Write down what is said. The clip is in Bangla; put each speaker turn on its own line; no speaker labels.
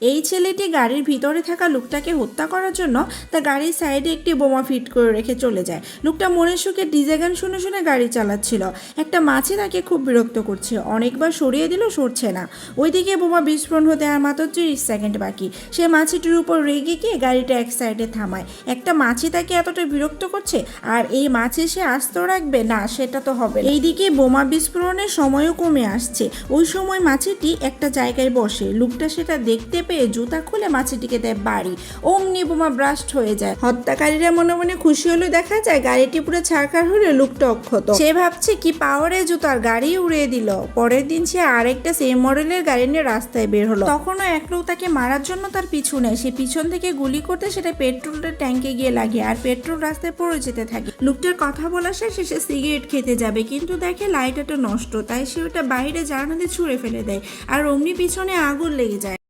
এই ছেলেটি গাড়ির ভিতরে থাকা লোকটাকে হত্যা করার জন্য তার গাড়ির সাইডে একটি বোমা ফিট করে রেখে চলে যায়। লোকটা মনের সুখে ডিজে গান শুনে শুনে গাড়ি চালাচ্ছিল। একটা মাছি তাকে খুব বিরক্ত করছে, অনেকবার সরিয়ে দিল, সরছে না। ওইদিকে বোমা বিস্ফোরণ হতে আর মাত্র 30 সেকেন্ড বাকি। সে মাছিটির উপর রেগে গিয়ে গাড়িটা এক সাইডে থামায়। একটা মাছি তাকে এতটা বিরক্ত করছে, আর এই মাছি সে আস্ত রাখবে না, সেটা তো হবে না। এইদিকে বোমা বিস্ফোরণের সময়ও কমে আসছে। ওই সময় মাছিটি একটা জায়গায় বসে। লোকটা সেটা দেখতে পেয়ে জুতা খুলে মাছিটিকে দেয় বাড়ি। অমনি বোমা ব্লাস্ট হয়ে যায়। হত্যাকারীরা মনে মনে খুশি হলে দেখা যায় গাড়িটি পুরো ছারখার হলে লোকটা অক্ষত। সে ভাবছে কি পাওয়ারে জুতার গাড়ি উড়িয়ে দিল। পরের দিন সে আরেকটা সেম মডেলের গাড়ি নিয়ে রাস্তায় বের হলো। তখনও এক লোক তাকে মারার জন্য তার পিছু নেয়। সে পিছন থেকে গুলি করতে সেটা পেট্রোলের ট্যাঙ্কে গিয়ে লাগে, আর পেট্রোল রাস্তায় পড়ে যেতে থাকে। লোকটার কথা বলা শেষে সে সিগারেট খেতে যাবে, কিন্তু দেখে লাইটারটা নষ্ট। তাই সে ওটা বাইরে জানালা দিয়ে ছুঁড়ে ফেলে দেয়, আর অমনি পিছনে আগুন লেগে যায়।